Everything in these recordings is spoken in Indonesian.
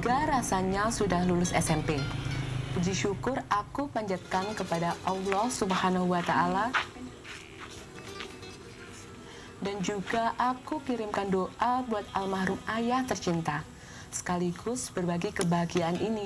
lega rasanya sudah lulus SMP. Puji syukur aku panjatkan kepada Allah Subhanahu wa Ta'ala. Dan juga aku kirimkan doa buat almarhum ayah tercinta, sekaligus berbagi kebahagiaan ini.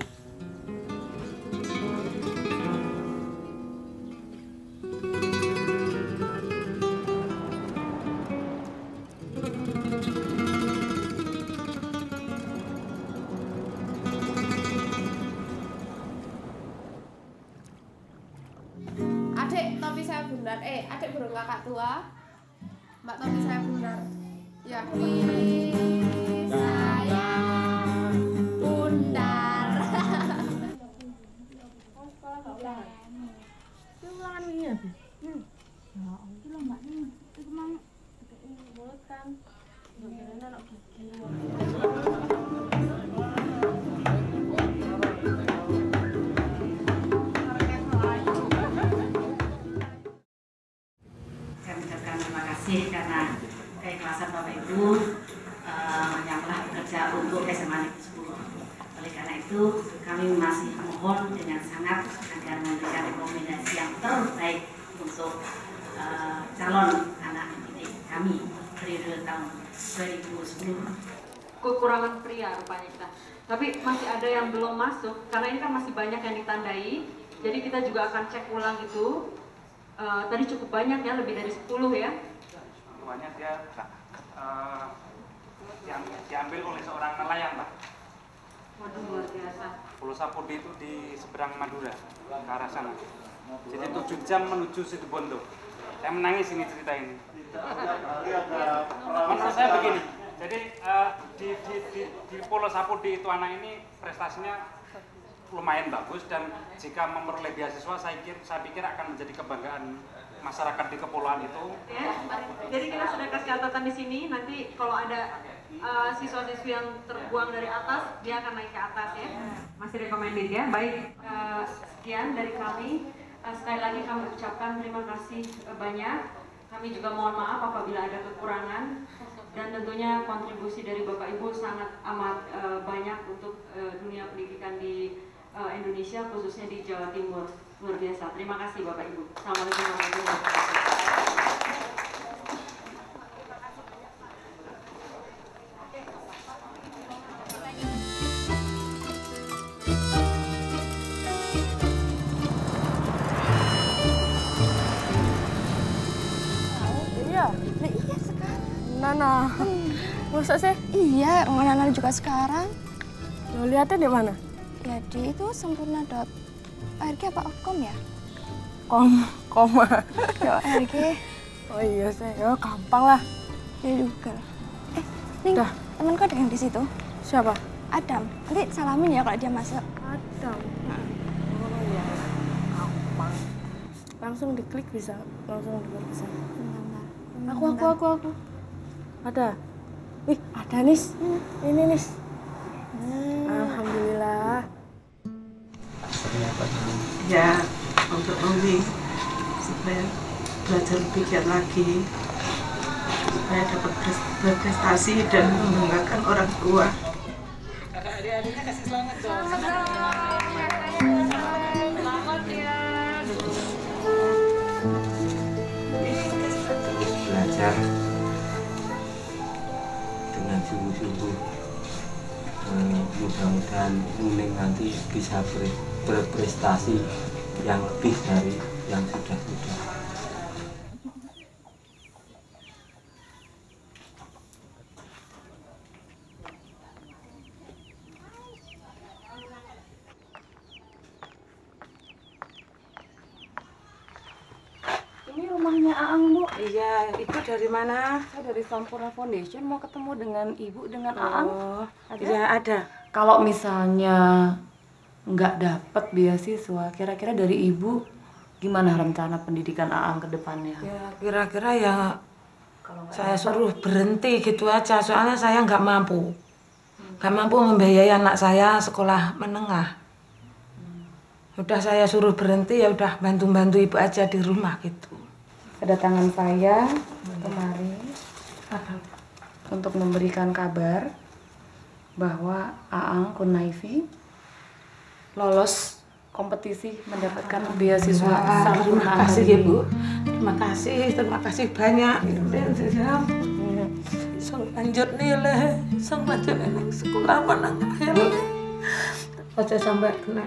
Adik topi saya bundar, adik burung kakak tua. Mbak topi saya bundar. Ya, saya bundar. Oh, sekolah nggak ulangan? Itu ulangan ini ya, Bu? Ya, itu loh Mbak nih. Itu memang mulut kan. Bagian anak gigi. Karena keikhlasan Bapak Ibu yang telah bekerja untuk SMA Negeri 10. Oleh karena itu kami masih mohon dengan sangat agar memberikan rekomendasi yang terbaik untuk calon anak didik kami periode tahun 2010. Kekurangan pria rupanya kita, tapi masih ada yang belum masuk karena ini kan masih banyak yang ditandai. Jadi kita juga akan cek ulang itu. Tadi cukup banyak ya, lebih dari 10 ya. Tuanya dia yang diambil oleh seorang nelayan, Pak. Waduh, luar biasa. Pulau Sapudi itu di seberang Madura, ke arah sana. Jadi 7 jam menuju Situbondo. Saya menangis ini cerita ini. Menurut saya begini, jadi di Pulau Sapudi itu anak ini prestasinya lumayan bagus, dan jika memperoleh beasiswa saya pikir akan menjadi kebanggaan masyarakat di kepulauan itu. Ya, jadi kita sudah kasih catatan di sini. Nanti kalau ada siswa-siswi yang terbuang dari atas, dia akan naik ke atas ya. Masih recommended ya. Baik, sekian dari kami. Sekali lagi kami ucapkan terima kasih banyak. Kami juga mohon maaf apabila ada kekurangan. Dan tentunya kontribusi dari Bapak Ibu sangat amat banyak untuk dunia pendidikan di Indonesia, khususnya di Jawa Timur. Luar biasa. Terima kasih Bapak Ibu. Assalamualaikum warahmatullahi wabarakatuh. Iya, nah iya sekarang. Nana, masa sih? Iya, Nana juga sekarang. Lo lihatnya di mana? Ya di itu sempurna.org apa Opcom ya? Koma. Ya ORG. Oh iya sih, ya gampang lah. Ya Google. Ning, Dah. temanku ada yang di situ. Siapa? Adam. Nanti salamin ya kalau dia masuk. Adam. Oh iya, gampang. Langsung diklik bisa, langsung diklik bisa. Aku. Ada? Wih, ada Nis. Ini Nis. Alhamdulillah. Ya, untuk Owi supaya belajar lebih giat lagi, supaya dapat berprestasi dan membanggakan orang tua. Kakak adik-adiknya kasih selamat dong. Selamat ya. Belajar dengan sungguh-sungguh, mudah-mudahan Nuning nanti bisa berprestasi yang lebih dari yang sudah-sudah. Ini rumahnya Aang, Bu. Iya, Ibu dari mana? Saya dari Sampurna Foundation mau ketemu dengan Ibu, dengan Aang. Oh, Ada? iya ada. Kalau misalnya nggak dapat beasiswa, kira-kira dari Ibu gimana rencana pendidikan Aang ke depannya? Ya, kira-kira ya Kalau nggak saya suruh berhenti gitu aja, soalnya saya nggak mampu. Nggak mampu membiayai anak saya sekolah menengah. Udah saya suruh berhenti, ya udah bantu-bantu Ibu aja di rumah gitu. kedatangan saya kemarin untuk memberikan kabar bahwa Aang Kunaifi lolos kompetisi mendapatkan beasiswa Terima kasih ya Bu. Terima kasih banyak. Song lanjut nilai, song lanjut nang sekolah menengah ya. Aja sampai kena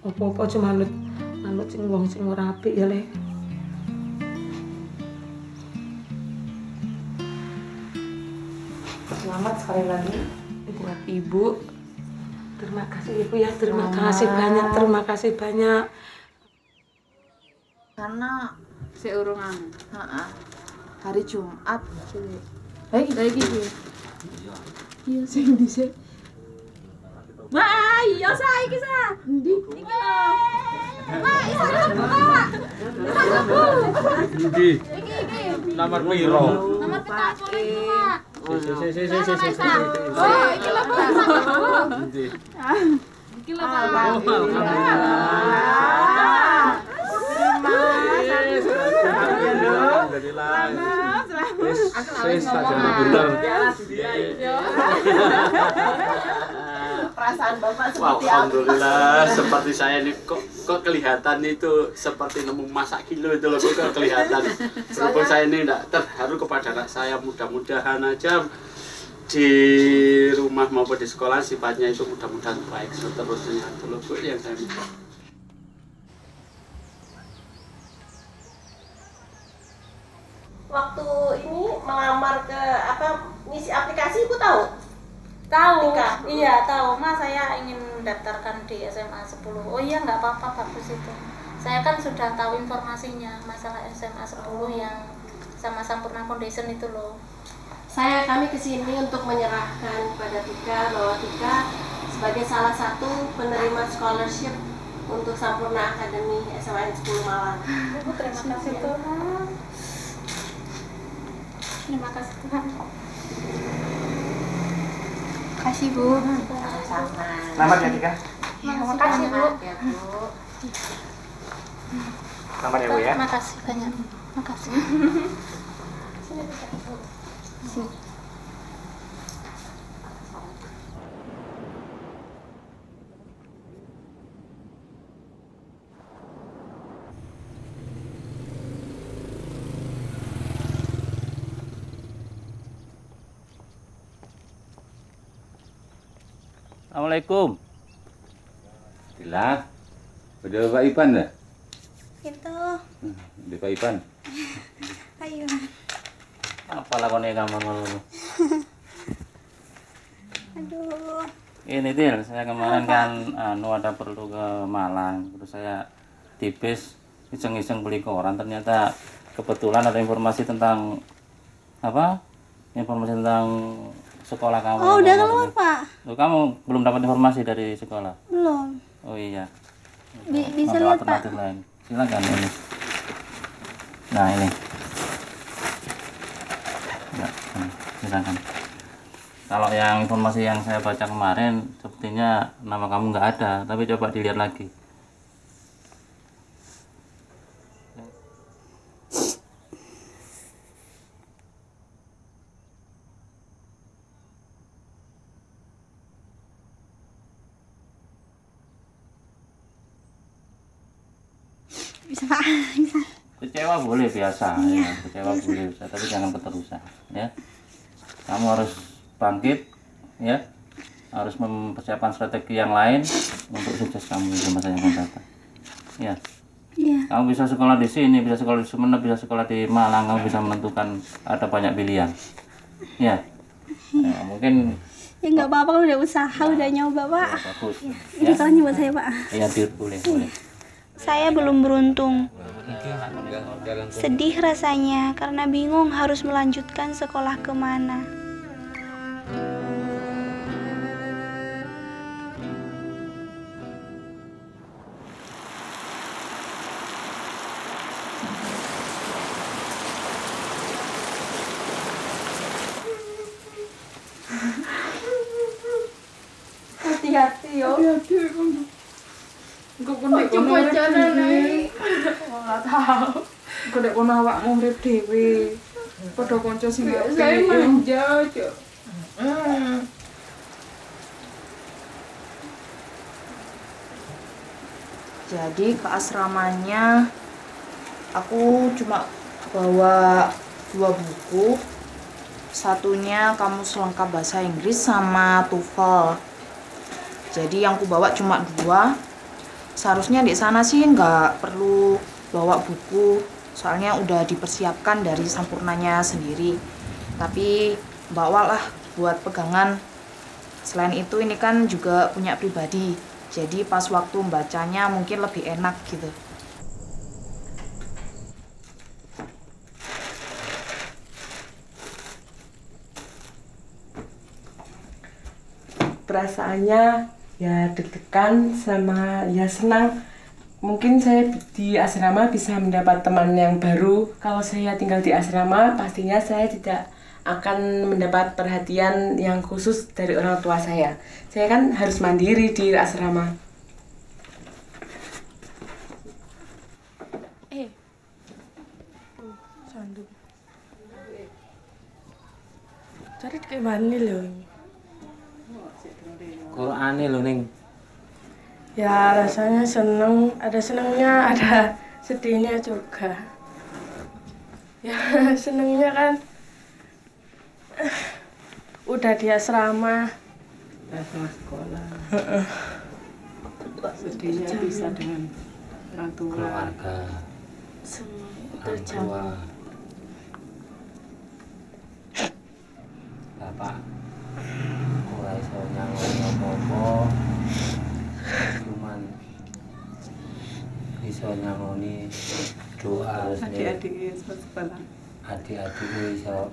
apa-apa cuma manut sing wong sing ora apik ya Le. Selamat sekali lagi buat Ibu. Terima kasih Ibu ya, terima kasih banyak. Karena seurungan, hari Jumat, lagi gitu. Iya sing dhisik. Wah, iya saiki sa. Ndi? Iki lho. Wah, isa lebu, Pak. Isa lebu. Ndi? Iki. Nomor piro? Nomor 40, Pak. Si. Oh, iki lho, Pak. Isa lebu. Ndi? Iki lho, Pak. Perasaan Bapak seperti Alhamdulillah, seperti saya ini kok kelihatan itu seperti nemu masak kilo itu loh, kok kelihatan. Walaupun saya ini tidak terharu kepada anak saya, mudah-mudahan aja di rumah maupun di sekolah sifatnya itu mudah-mudahan baik seterusnya. Itu loh Bu yang saya minta. waktu ini melamar ke ngisi aplikasi, Ibu tahu? Tahu, iya tahu. Mas, saya ingin mendaftarkan di SMA 10. Oh iya, nggak apa-apa, bagus itu. Saya kan sudah tahu informasinya masalah SMA 10 yang sama Sampurna Foundation itu loh. Kami kesini untuk menyerahkan kepada Tika bahwa Tika sebagai salah satu penerima scholarship untuk Sampurna Academy SMA 10 Malang. Terima kasih Tuhan. Terima kasih Tuhan. Terima kasih Bu. Sama-sama. Selamat ya Tika. Terima kasih Bu. Ya, Bu. Selamat ya Bu ya. Terima kasih banyak. Terima kasih. Sini. Assalamualaikum. Dila, udah Pak Ipan dah? Itu. Di Pak Ipan. Ayo. Apa lakonnya kamu ngono? Aduh. Ini Til, saya kemarin kan ada perlu ke Malang, terus saya di bis iseng-iseng beli koran, ternyata kebetulan ada informasi tentang apa? Informasi tentang sekolah kamu. Oh, udah keluar, Pak? Loh, kamu belum dapat informasi dari sekolah? Belum. Oh iya. Bisa Ada lihat, Pak? alternatif lain. Silakan ini. Nah, ini. Ya, ini. Silakan. Kalau yang informasi yang saya baca kemarin, sepertinya nama kamu nggak ada, tapi coba dilihat lagi. Bisa, Pak. Bisa. Kecewa boleh biasa, ya. Kecewa boleh bisa, tapi jangan keterusan, ya. Kamu harus bangkit, ya. Harus mempersiapkan strategi yang lain untuk sukses kamu di masa yang akan datang. Ya. Iya. Kamu bisa sekolah di sini, bisa sekolah di Sumeneb, bisa sekolah di Malang, kamu bisa menentukan, ada banyak pilihan. Ya. Ya, mungkin Ya nggak apa-apa, kan udah usaha, udah nyoba, Pak. ya, bagus. Ini soalnya buat saya, Pak. Iya, boleh, boleh. Saya belum beruntung. Sedih rasanya karena bingung harus melanjutkan sekolah kemana. Hati-hati yo. Hati-hati. Engko kono wacana naik. Ora tahu. Engko nek kono awakmu urip dhewe. Padha kanca sing saya manja aja. Jadi ke asramanya aku cuma bawa 2 buku. Satunya Kamus Lengkap Bahasa Inggris sama TOEFL. Jadi yang aku bawa cuma 2. Seharusnya di sana sih nggak perlu bawa buku, soalnya udah dipersiapkan dari sampurnanya sendiri. Tapi bawalah buat pegangan. Selain itu ini kan juga punya pribadi, jadi pas waktu membacanya mungkin lebih enak gitu. Perasaannya ya deg-degan sama ya senang. Mungkin saya di asrama bisa mendapat teman yang baru. Kalau saya tinggal di asrama, pastinya saya tidak akan mendapat perhatian yang khusus dari orang tua saya. Saya kan harus mandiri di asrama. Cari kayak mana loh? Qur'ane lho ning. Ya rasanya seneng, ada senengnya, ada sedihnya juga. Ya senengnya kan udah di asrama. Asrama sekolah. Sedihnya bisa dengan orang tua. Keluarga. Semua itu Orang tua. Bapak ora iso nyangoni apa-apa. Cuman iso nyangoni doa adik-adik sekolah. Adik-adik iso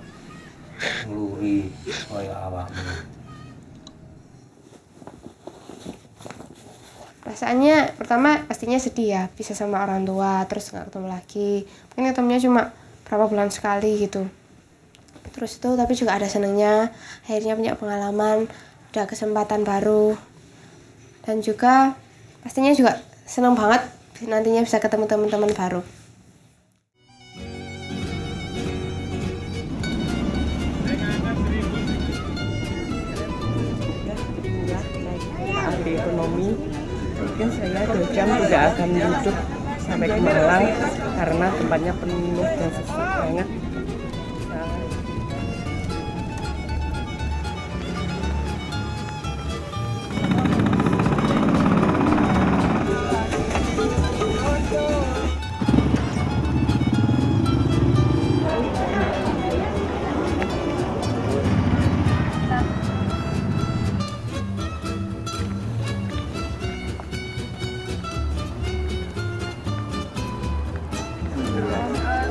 ngluri kaya awakmu. Perasaannya pertama pastinya sedih ya, bisa sama orang tua, terus nggak ketemu lagi. Mungkin ketemunya cuma berapa bulan sekali gitu. Terus itu tapi juga ada senangnya, akhirnya punya pengalaman, ada kesempatan baru. Dan juga pastinya juga senang banget nantinya bisa ketemu teman-teman baru. Ahli ekonomi, mungkin saya 2 jam tidak akan duduk sampai ke Malang karena tempatnya penuh dan sesak banget.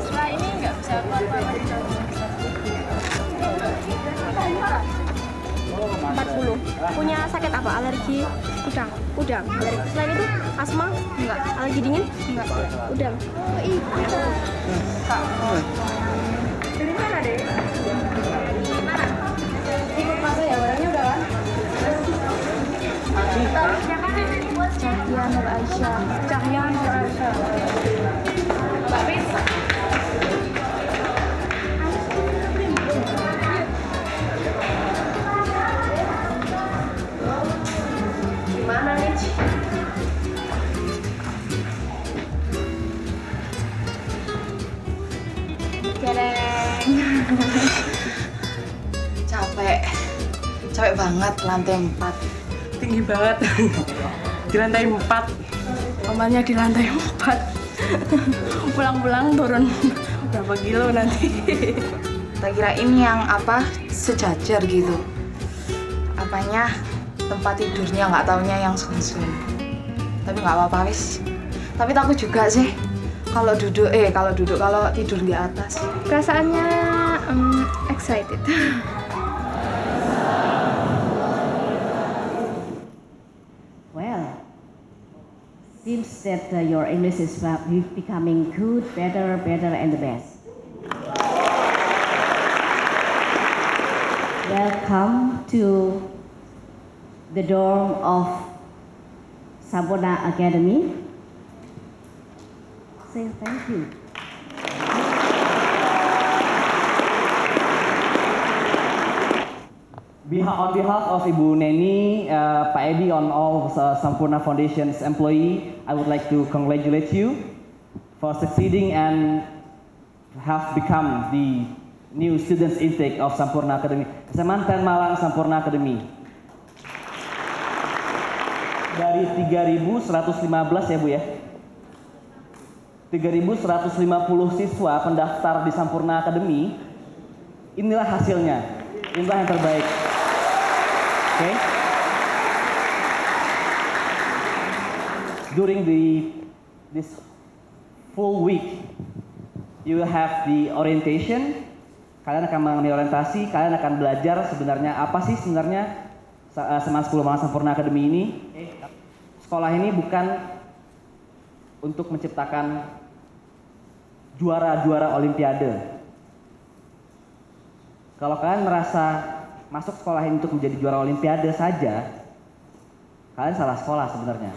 Setelah ini nggak bisa keluar-keluar lagi. 40. Punya sakit apa? Alergi udang. Udang. Alergi. Selain itu asma? Enggak. Alergi dingin? Enggak. Udang. Oh iya. Dari mana deh? Mana? Ikut masa ya barangnya udah kan? Cahya Nur Aisyah. Cahya Nur Aisyah. Mbak Riz. Gimana nih? Cereng. Capek banget lantai 4. Tinggi banget. Di lantai 4. Kamarnya di lantai 4. Pulang-pulang turun berapa kilo nanti. Tak kirain yang apa sejajar gitu. Apanya tempat tidurnya nggak taunya yang sun-sun. Tapi nggak apa-apa wis. Tapi takut juga sih kalau tidur di atas. Perasaannya excited. Well, seems that your English is becoming good, better, and the best. Welcome to the dorm of Sampurna Academy. Say thank you. On behalf of Ibu Neni, Pak Edi, on all Sampurna Foundation's employee, I would like to congratulate you for succeeding and have become the new students intake of Sampurna Academy. SMA 10 Malang Sampurna Academy. Dari 3.115 ya Bu ya. 3.150 siswa pendaftar di Sampurna Academy. Inilah hasilnya. Inilah yang terbaik. Okay. During this full week, you will have the orientation. Kalian akan mengalami orientasi. Kalian akan belajar sebenarnya apa sih sebenarnya SMA 10 Malang Sampurna Academy ini. Sekolah ini bukan untuk menciptakan juara-juara Olimpiade. Kalau kalian merasa masuk sekolah ini untuk menjadi juara Olimpiade saja, kalian salah sekolah sebenarnya.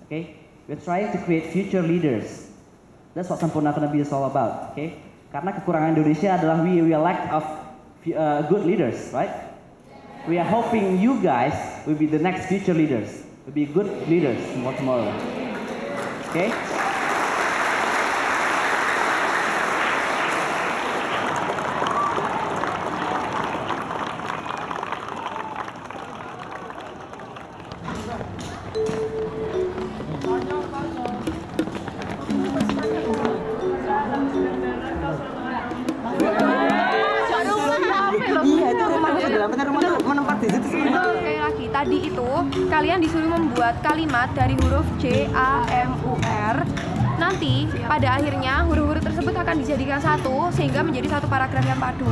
Okay? We're trying to create future leaders. That's what Sampurna Academy is all about. Okay? Karena kekurangan Indonesia adalah we lack of good leaders, right? We are hoping you guys will be the next future leaders, will be good leaders tomorrow. Okay? Tadi itu kalian disuruh membuat kalimat dari huruf J, A, M, U, R. Nanti pada akhirnya huruf-huruf tersebut akan dijadikan satu sehingga menjadi satu paragraf yang padu.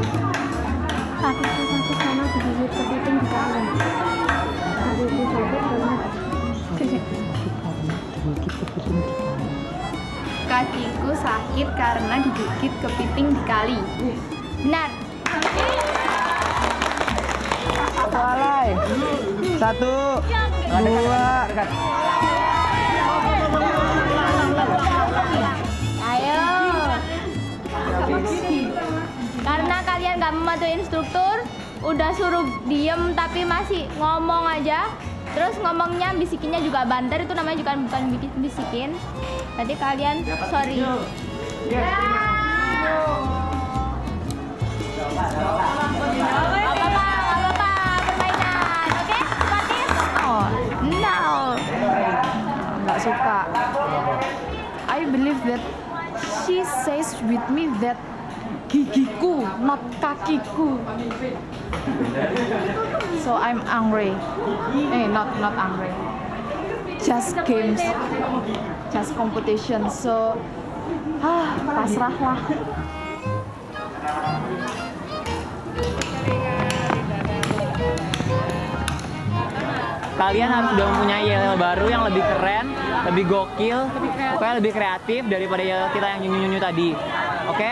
Kakiku sakit karena digigit kepiting di kali. Benar. Mulai. 1, 2. Ayo. Karena kalian gak mematuhi instruktur, udah suruh diem tapi masih ngomong aja. Terus ngomongnya bisikinnya juga banter, itu namanya juga bukan bisikin. Berarti kalian sorry. No, nggak suka. I believe that she says with me that gigiku, not kakiku. So I'm angry. Not angry. Just games, just competition. So, pasrah lah. Kalian harus sudah mempunyai yel baru yang lebih keren, lebih gokil, pokoknya lebih kreatif daripada yel kita yang nyunyu-nyunyu tadi. Oke?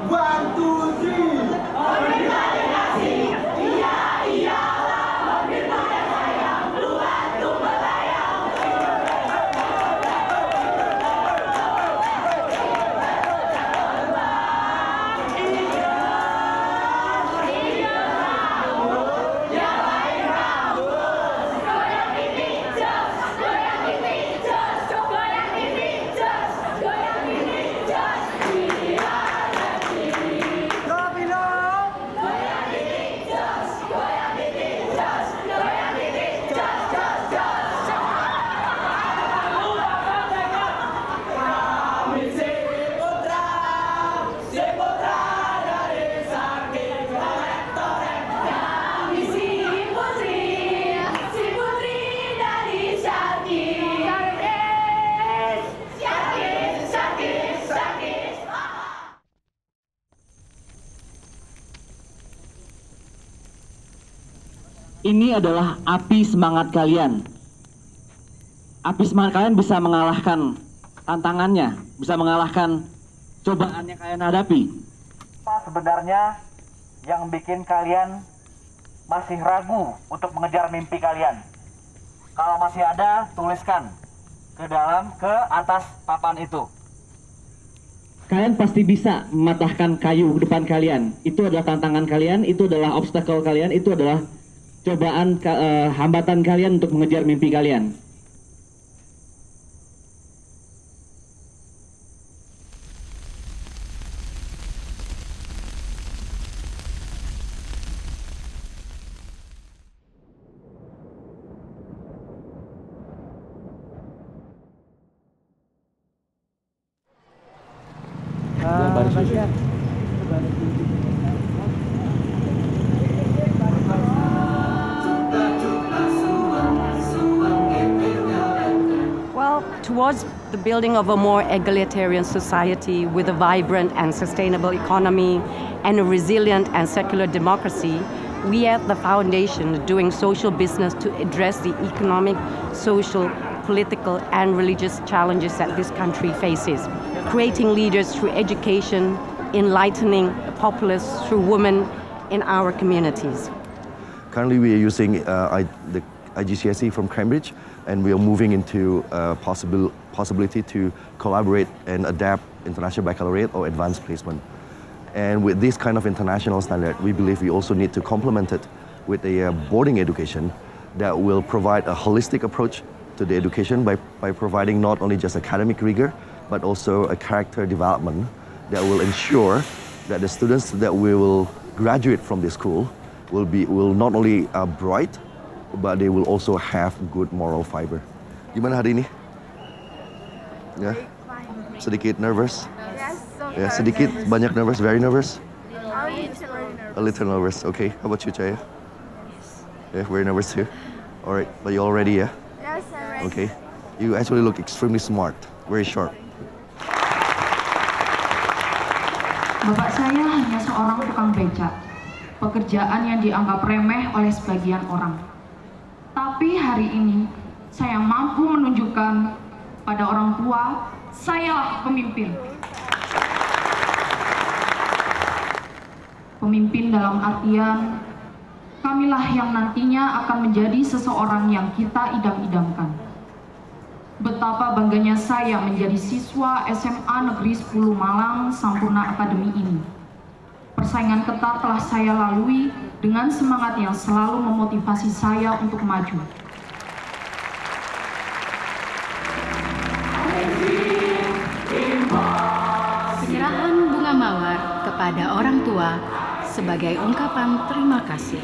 One, two, three. Organisasi, iya, iyalah. Berbagai sayang, luar tuh melayang. Ini adalah api semangat kalian. Api semangat kalian bisa mengalahkan tantangannya, bisa mengalahkan cobaan yang kalian hadapi. Apa sebenarnya yang bikin kalian masih ragu untuk mengejar mimpi kalian? Kalau masih ada, tuliskan ke atas papan itu. kalian pasti bisa mematahkan kayu depan kalian. Itu adalah tantangan kalian, itu adalah obstacle kalian, itu adalah cobaan hambatan kalian untuk mengejar mimpi kalian. Well, towards the building of a more egalitarian society with a vibrant and sustainable economy and a resilient and secular democracy, we at the Foundation are doing social business to address the economic, social, political and religious challenges that this country faces, creating leaders through education, enlightening the populace through women in our communities. Currently we are using the IGCSE from Cambridge, and we are moving into possibility to collaborate and adapt international baccalaureate or advanced placement. And with this kind of international standard, we believe we also need to complement it with a boarding education that will provide a holistic approach to the education by providing not only just academic rigor, but also a character development that will ensure that the students that we will graduate from this school will not only bright, but they will also have good moral fiber. Gimana hari ini? Ya, sedikit nervous. Ya, sedikit, banyak nervous, very nervous. A little nervous. Okay. How about you, Chaya? Yeah, very nervous too. All right, but you all ready, yeah? Yes, I'm ready. Okay. You actually look extremely smart, very sharp. Bapak saya hanya seorang tukang becak, pekerjaan yang dianggap remeh oleh sebagian orang. Tapi hari ini, saya mampu menunjukkan pada orang tua, sayalah pemimpin. Pemimpin dalam artian, kamilah yang nantinya akan menjadi seseorang yang kita idam-idamkan. Betapa bangganya saya menjadi siswa SMA Negeri 10 Malang Sampurna Academy ini. Persaingan ketat telah saya lalui dengan semangat yang selalu memotivasi saya untuk maju. Penyerahan bunga mawar kepada orang tua sebagai ungkapan terima kasih.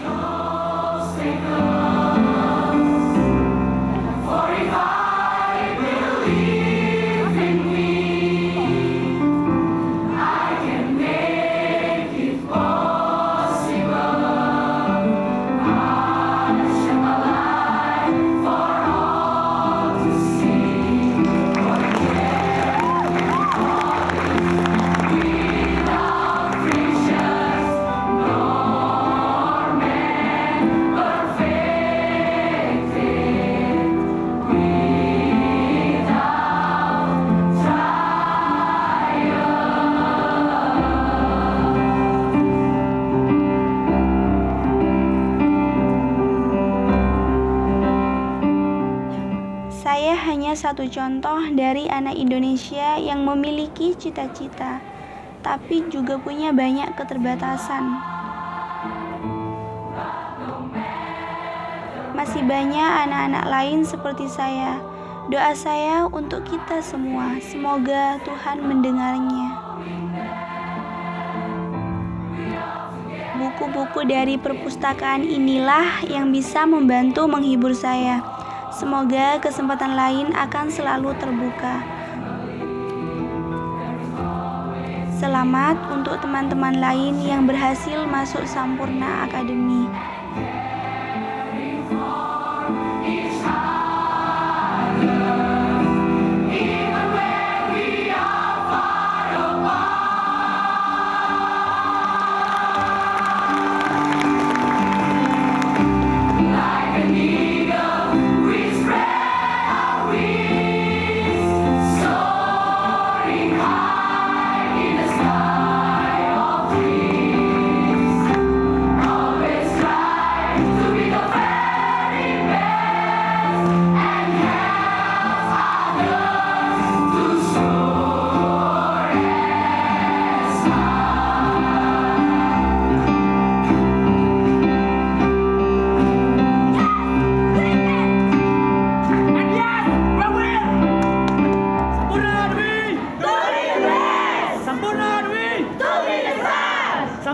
Saya hanya satu contoh dari anak Indonesia yang memiliki cita-cita, tapi juga punya banyak keterbatasan. Masih banyak anak-anak lain seperti saya. Doa saya untuk kita semua, semoga Tuhan mendengarnya. Buku-buku dari perpustakaan inilah yang bisa membantu menghibur saya. Semoga kesempatan lain akan selalu terbuka. Selamat untuk teman-teman lain yang berhasil masuk Sampurna Academy.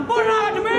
Sampurna Academy!